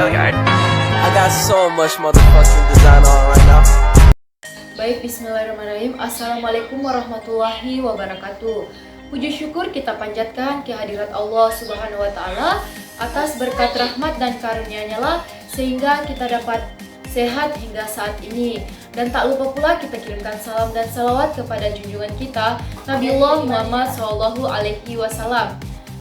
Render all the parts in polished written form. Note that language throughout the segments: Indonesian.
Hilliard. I got so much motherfucking design on right now. Baik, bismillahirrahmanirrahim. Assalamualaikum warahmatullahi wabarakatuh. Puji syukur kita panjatkan kehadirat Allah Subhanahu wa Ta'ala atas berkat rahmat dan karunia-Nya lah sehingga kita dapat sehat hingga saat ini. Dan tak lupa pula kita kirimkan salam dan salawat kepada junjungan kita Nabiullah Muhammad SAW,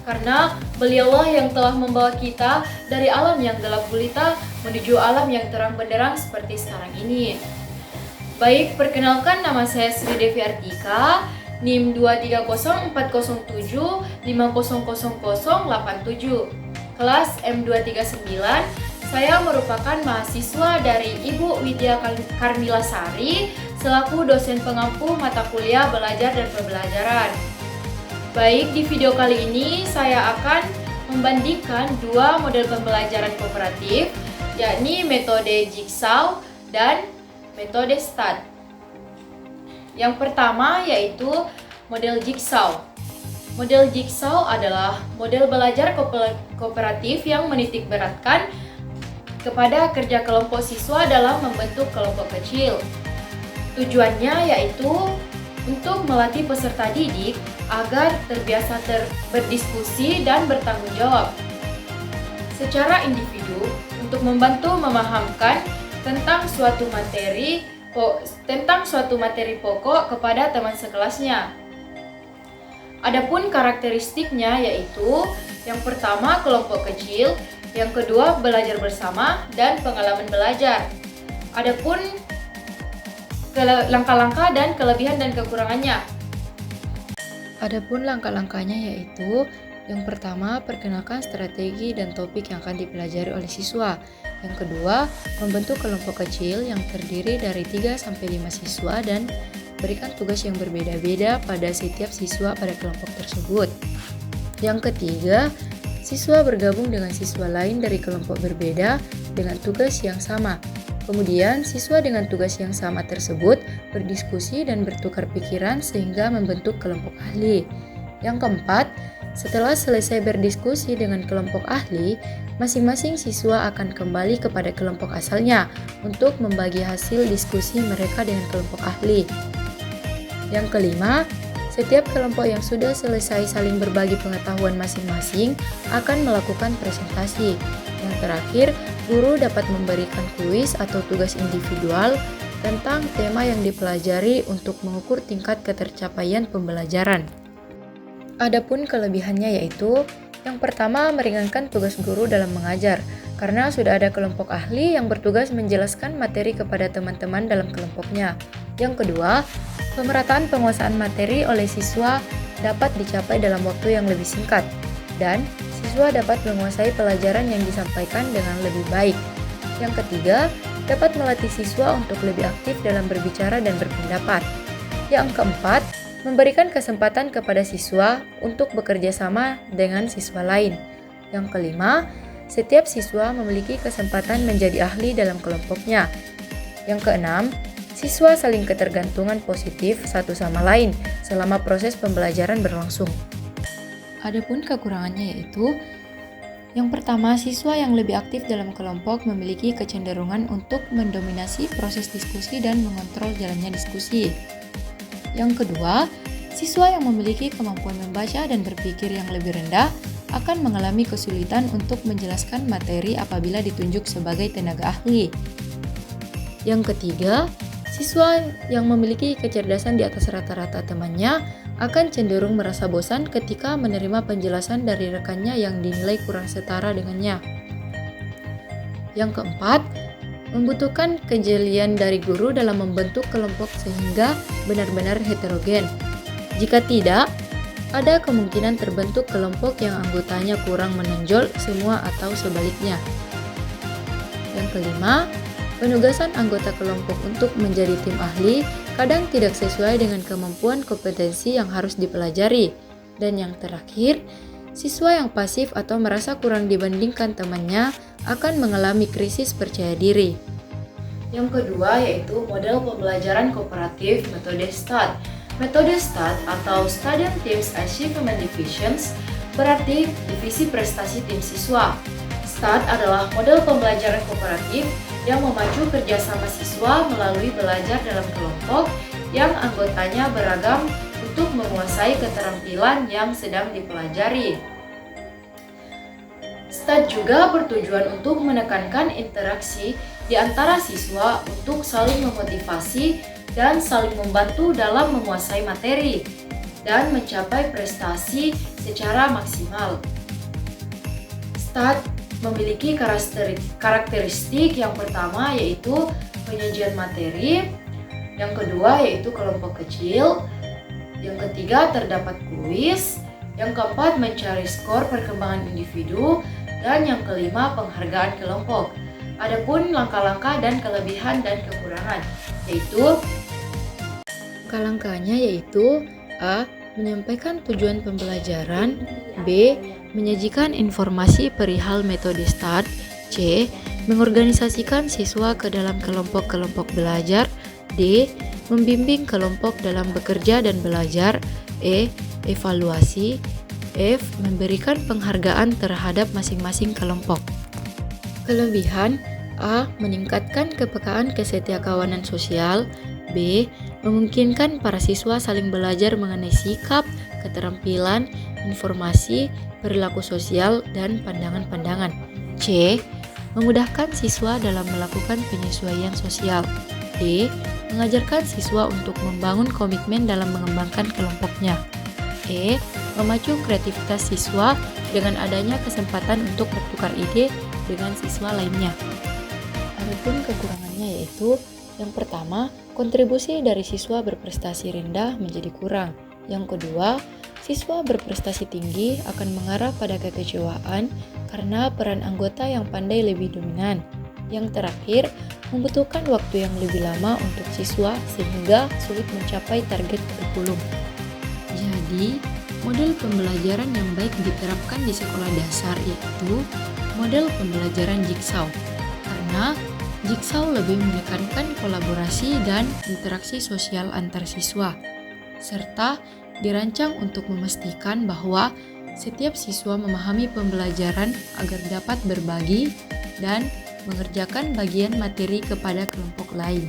karena beliaulah yang telah membawa kita dari alam yang gelap gulita menuju alam yang terang benderang seperti sekarang ini. Baik, perkenalkan, nama saya Sri Devi Artika, NIM 2304007500087, kelas M239. Saya merupakan mahasiswa dari Ibu Widya Karmila Sari selaku dosen pengampu mata kuliah belajar dan pembelajaran. Baik, di video kali ini saya akan membandingkan dua model pembelajaran kooperatif, yakni metode Jigsaw dan metode STAT. Yang pertama yaitu model Jigsaw. Model Jigsaw adalah model belajar kooperatif yang menitik beratkan kepada kerja kelompok siswa dalam membentuk kelompok kecil. Tujuannya yaitu untuk melatih peserta didik agar terbiasa berdiskusi dan bertanggung jawab secara individu untuk membantu memahamkan tentang suatu materi pokok kepada teman sekelasnya. Adapun karakteristiknya yaitu yang pertama kelompok kecil, yang kedua belajar bersama dan pengalaman belajar. Adapun langkah-langkah dan kelebihan dan kekurangannya. Adapun langkah-langkahnya yaitu yang pertama, perkenalkan strategi dan topik yang akan dipelajari oleh siswa. Yang kedua, membentuk kelompok kecil yang terdiri dari 3-5 siswa dan berikan tugas yang berbeda-beda pada setiap siswa pada kelompok tersebut. Yang ketiga, siswa bergabung dengan siswa lain dari kelompok berbeda dengan tugas yang sama. Kemudian, siswa dengan tugas yang sama tersebut berdiskusi dan bertukar pikiran sehingga membentuk kelompok ahli. Yang keempat, setelah selesai berdiskusi dengan kelompok ahli, masing-masing siswa akan kembali kepada kelompok asalnya untuk membagi hasil diskusi mereka dengan kelompok ahli. Yang kelima, setiap kelompok yang sudah selesai saling berbagi pengetahuan masing-masing akan melakukan presentasi. Yang terakhir, guru dapat memberikan kuis atau tugas individual tentang tema yang dipelajari untuk mengukur tingkat ketercapaian pembelajaran. Adapun kelebihannya yaitu yang pertama, meringankan tugas guru dalam mengajar karena sudah ada kelompok ahli yang bertugas menjelaskan materi kepada teman-teman dalam kelompoknya. Yang kedua, pemerataan penguasaan materi oleh siswa dapat dicapai dalam waktu yang lebih singkat dan siswa dapat menguasai pelajaran yang disampaikan dengan lebih baik. Yang ketiga, dapat melatih siswa untuk lebih aktif dalam berbicara dan berpendapat. Yang keempat, memberikan kesempatan kepada siswa untuk bekerja sama dengan siswa lain. Yang kelima, setiap siswa memiliki kesempatan menjadi ahli dalam kelompoknya. Yang keenam, siswa saling ketergantungan positif satu sama lain selama proses pembelajaran berlangsung. Adapun kekurangannya yaitu yang pertama, siswa yang lebih aktif dalam kelompok memiliki kecenderungan untuk mendominasi proses diskusi dan mengontrol jalannya diskusi. Yang kedua, siswa yang memiliki kemampuan membaca dan berpikir yang lebih rendah akan mengalami kesulitan untuk menjelaskan materi apabila ditunjuk sebagai tenaga ahli. Yang ketiga, siswa yang memiliki kecerdasan di atas rata-rata temannya akan cenderung merasa bosan ketika menerima penjelasan dari rekannya yang dinilai kurang setara dengannya. Yang keempat, membutuhkan kejelian dari guru dalam membentuk kelompok sehingga benar-benar heterogen. Jika tidak, ada kemungkinan terbentuk kelompok yang anggotanya kurang menonjol semua atau sebaliknya. Yang kelima, penugasan anggota kelompok untuk menjadi tim ahli kadang tidak sesuai dengan kemampuan kompetensi yang harus dipelajari. Dan yang terakhir, siswa yang pasif atau merasa kurang dibandingkan temannya akan mengalami krisis percaya diri. Yang kedua yaitu model pembelajaran kooperatif metode STAT. Metode STAT atau Student Teams Achievement Divisions berarti divisi prestasi tim siswa. START adalah model pembelajaran kooperatif yang memacu kerjasama siswa melalui belajar dalam kelompok yang anggotanya beragam untuk menguasai keterampilan yang sedang dipelajari. START juga bertujuan untuk menekankan interaksi di antara siswa untuk saling memotivasi dan saling membantu dalam menguasai materi dan mencapai prestasi secara maksimal. START memiliki karakteristik yang pertama yaitu penyajian materi, yang kedua yaitu kelompok kecil, yang ketiga terdapat kuis, yang keempat mencari skor perkembangan individu, dan yang kelima penghargaan kelompok. Adapun langkah-langkah dan kelebihan dan kekurangan yaitu langkah-langkahnya yaitu A. Menyampaikan tujuan pembelajaran, B. Menyajikan informasi perihal metode START, C. Mengorganisasikan siswa ke dalam kelompok-kelompok belajar, D. Membimbing kelompok dalam bekerja dan belajar, E. Evaluasi, F. Memberikan penghargaan terhadap masing-masing kelompok. Kelebihan A. Meningkatkan kepekaan kesetiakawanan sosial, B. Memungkinkan para siswa saling belajar mengenai sikap, keterampilan, informasi, perilaku sosial, dan pandangan-pandangan. C. Memudahkan siswa dalam melakukan penyesuaian sosial. D. Mengajarkan siswa untuk membangun komitmen dalam mengembangkan kelompoknya. E. Memacu kreativitas siswa dengan adanya kesempatan untuk bertukar ide dengan siswa lainnya. Adapun kekurangannya yaitu yang pertama, kontribusi dari siswa berprestasi rendah menjadi kurang. Yang kedua, siswa berprestasi tinggi akan mengarah pada kekecewaan karena peran anggota yang pandai lebih dominan. Yang terakhir, membutuhkan waktu yang lebih lama untuk siswa sehingga sulit mencapai target kurikulum. Jadi, model pembelajaran yang baik diterapkan di sekolah dasar yaitu model pembelajaran Jigsaw. Karena Jigsaw lebih menekankan kolaborasi dan interaksi sosial antar siswa, serta dirancang untuk memastikan bahwa setiap siswa memahami pembelajaran agar dapat berbagi dan mengerjakan bagian materi kepada kelompok lain.